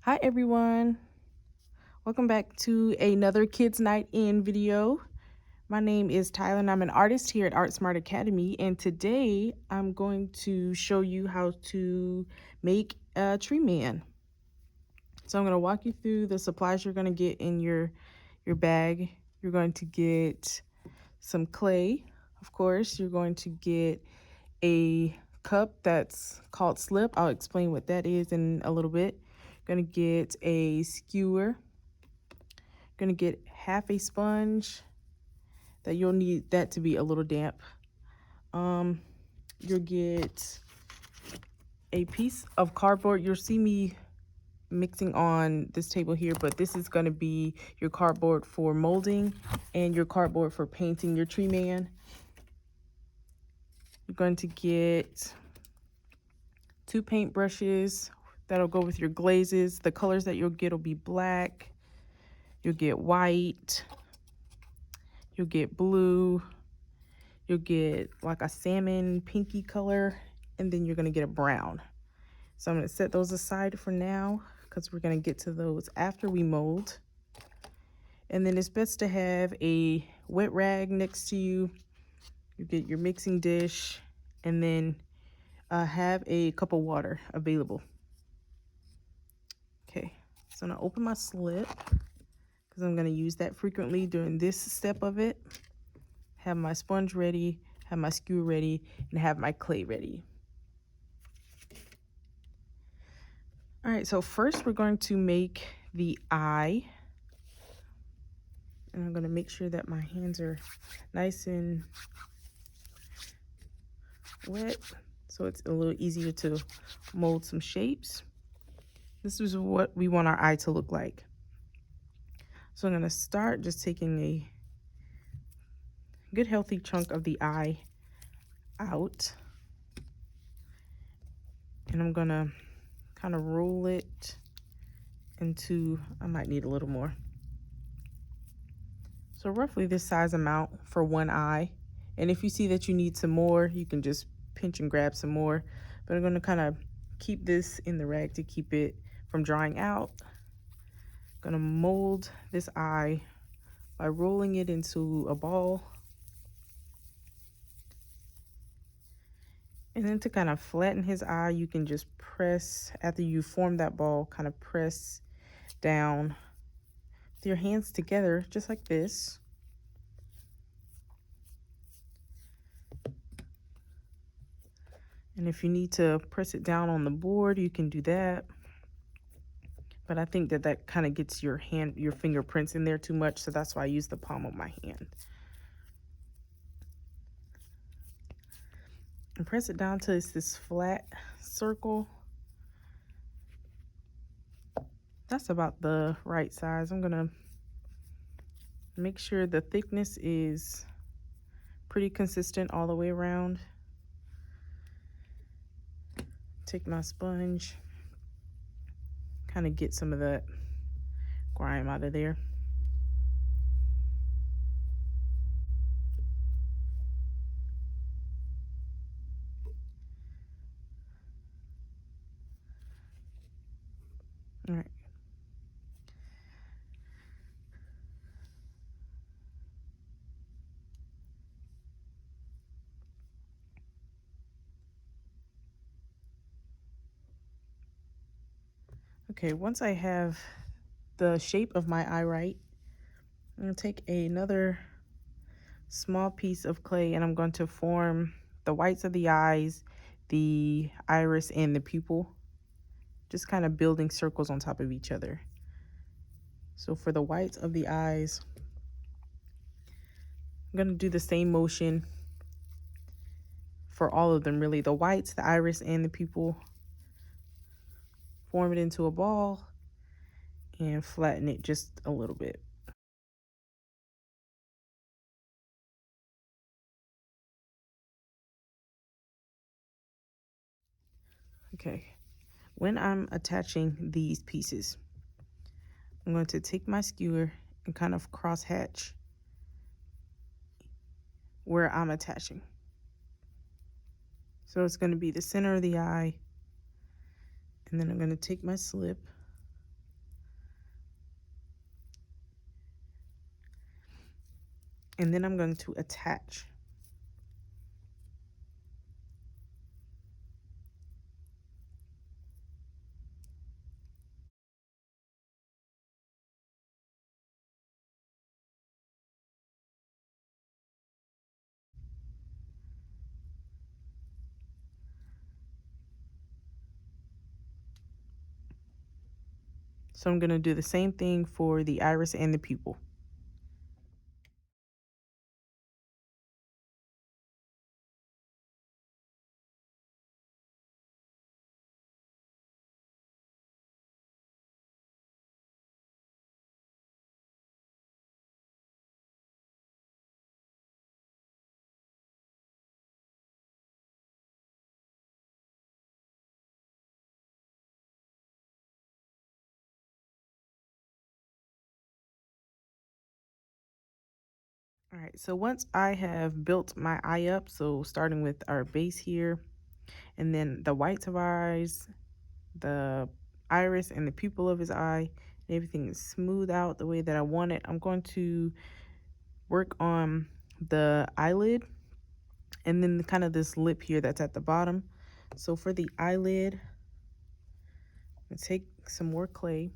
Hi everyone, welcome back to another Kids Night In video. My name is Tyler and I'm an artist here at Art Smart Academy, and today I'm going to show you how to make a tree man. So I'm going to walk you through the supplies you're going to get in your bag. You're going to get some clay, of course. You're going to get a cup that's called slip. I'll explain what that is in a little bit. You're going to get a skewer. You're going to get half a sponge that you'll need that to be a little damp. You'll get a piece of cardboard. You'll see me mixing on this table here, but this is going to be your cardboard for molding and your cardboard for painting your tree man. You're going to get 2 paint brushes that'll go with your glazes. The colors that you'll get will be black, you'll get white, you'll get blue, you'll get like a salmon pinky color, and then you're going to get a brown. So I'm going to set those aside for now because we're going to get to those after we mold. And then it's best to have a wet rag next to you. You get your mixing dish, and then have a cup of water available. Okay, so I'm going to open my slip because I'm going to use that frequently during this step of it. Have my sponge ready, have my skewer ready, and have my clay ready. All right, so first we're going to make the eye. And I'm going to make sure that my hands are nice and wet so it's a little easier to mold some shapes. This is what we want our eye to look like. So I'm going to start just taking a good healthy chunk of the eye out. And I'm going to kind of roll it into, I might need a little more. So roughly this size amount for one eye. And if you see that you need some more, you can just pinch and grab some more. But I'm going to kind of keep this in the rag to keep it from drying out. I'm going to mold this eye by rolling it into a ball. And then to kind of flatten his eye, you can just press, after you form that ball, kind of press down with your hands together, just like this. And if you need to press it down on the board, you can do that. But I think that that kind of gets your fingerprints in there too much, so that's why I use the palm of my hand. And press it down till it's this flat circle. That's about the right size. I'm gonna make sure the thickness is pretty consistent all the way around. Take my sponge, kind of get some of that grime out of there. All right. Okay, once I have the shape of my eye right, I'm going to take another small piece of clay and I'm going to form the whites of the eyes, the iris, and the pupil. Just kind of building circles on top of each other. So for the whites of the eyes, I'm going to do the same motion for all of them, really. The whites, the iris, and the pupil. Form it into a ball and flatten it just a little bit. Okay, when I'm attaching these pieces, I'm going to take my skewer and kind of cross hatch where I'm attaching. So it's going to be the center of the eye, and then I'm going to take my slip And then I'm going to attach. So I'm going to do the same thing for the iris and the pupil. All right, so once I have built my eye up, so starting with our base here, and then the whites of our eyes, the iris and the pupil of his eye, and everything is smoothed out the way that I want it, I'm going to work on the eyelid and then kind of this lip here that's at the bottom. So for the eyelid, I'm going to take some more clay,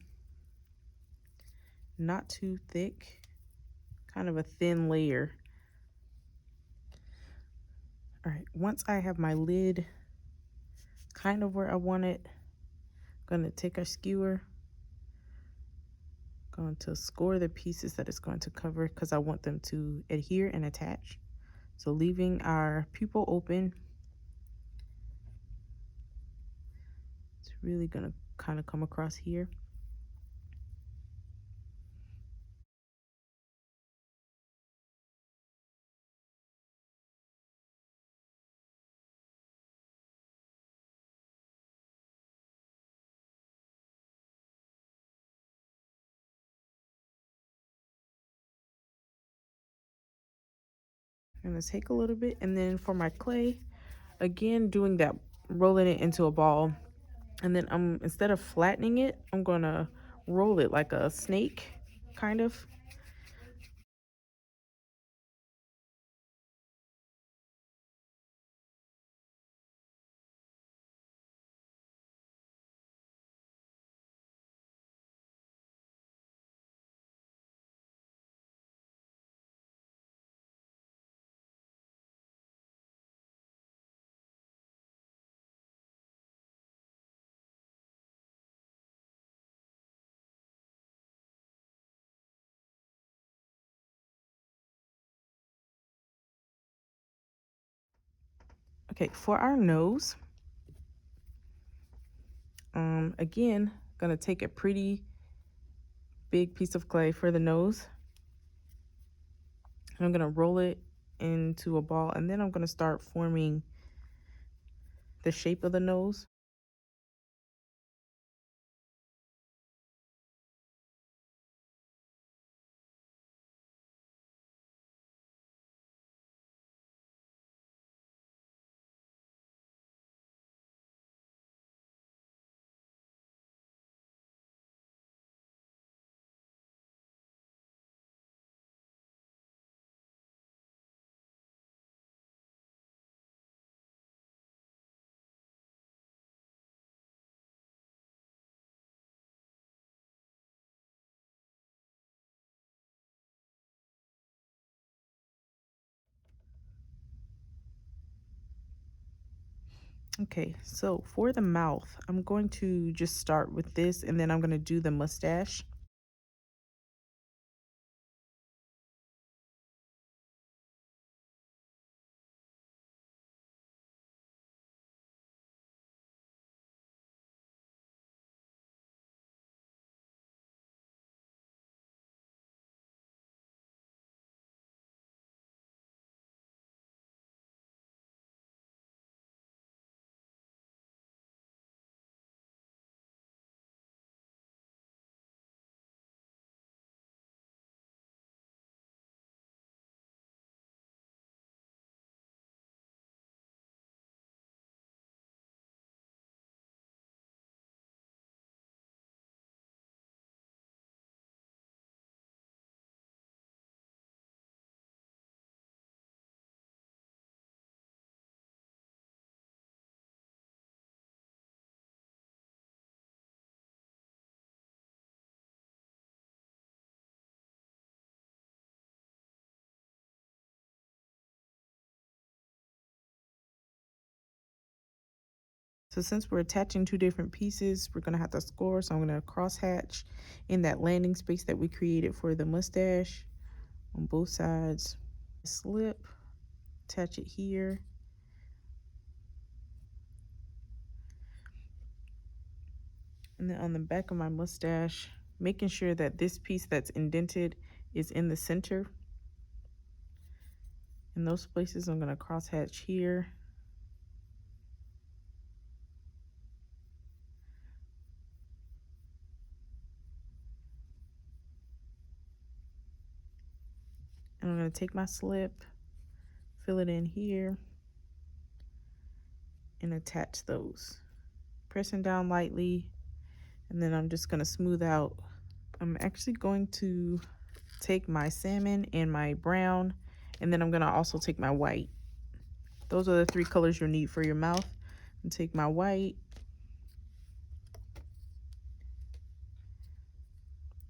not too thick, kind of a thin layer. All right, once I have my lid kind of where I want it, I'm going to take a skewer, going to score the pieces that it's going to cover because I want them to adhere and attach. So leaving our pupil open, it's really going to kind of come across here. I'm going to take a little bit, and then for my clay, again doing that, rolling it into a ball, and then instead of flattening it, I'm going to roll it like a snake, kind of. Okay, for our nose, again, gonna take a pretty big piece of clay for the nose. I'm gonna roll it into a ball, and then I'm gonna start forming the shape of the nose. Okay, so for the mouth, I'm going to just start with this, and then I'm gonna do the mustache. So since we're attaching two different pieces, we're gonna have to score. So I'm gonna cross hatch in that landing space that we created for the mustache on both sides. Slip, attach it here. And then on the back of my mustache, making sure that this piece that's indented is in the center. In those places, I'm gonna cross hatch here. And I'm gonna take my slip, fill it in here, and attach those. Pressing down lightly, and then I'm just gonna smooth out. I'm actually going to take my salmon and my brown, and then I'm gonna also take my white. Those are the three colors you'll need for your mouth. And take my white.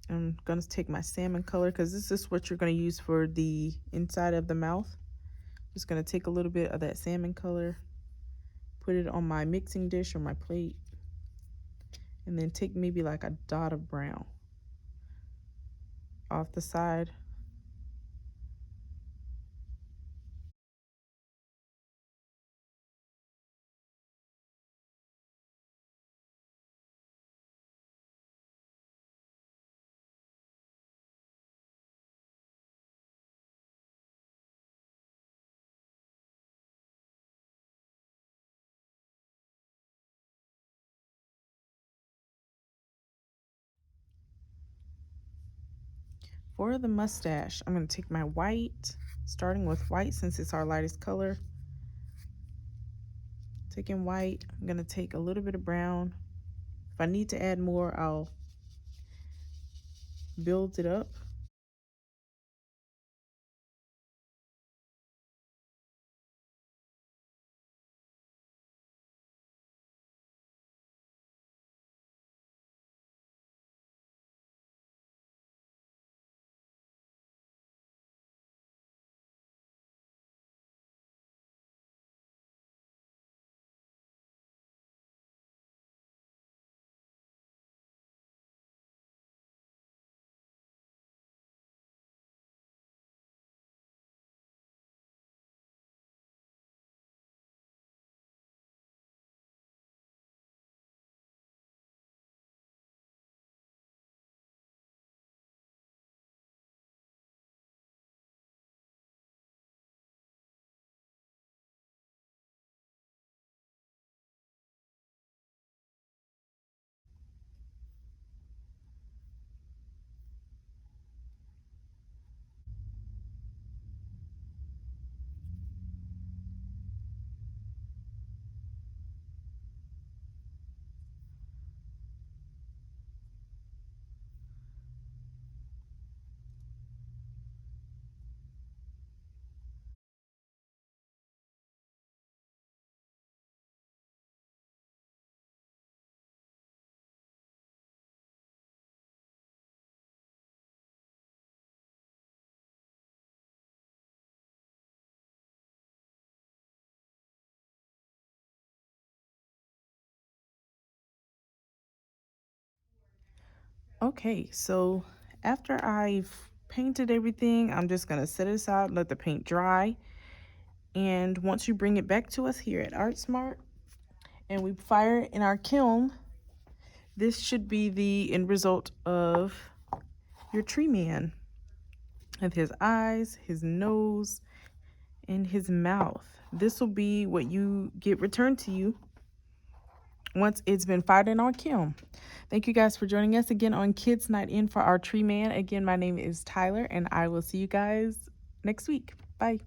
I'm gonna take my salmon color because this is what you're gonna use for the inside of the mouth. Just gonna take a little bit of that salmon color, put it on my mixing dish or my plate, and then take maybe like a dot of brown off the side. For the mustache, I'm gonna take my white, starting with white since it's our lightest color. Taking white, I'm gonna take a little bit of brown. If I need to add more, I'll build it up. Okay, so after I've painted everything, I'm just gonna set it aside, let the paint dry. And once you bring it back to us here at ArtSmart and we fire it in our kiln, this should be the end result of your tree man. With his eyes, his nose, and his mouth. This will be what you get returned to you once it's been fired in our kiln. Thank you guys for joining us again on Kids Night In for our tree man. Again, my name is Tyler, and I will see you guys next week. Bye.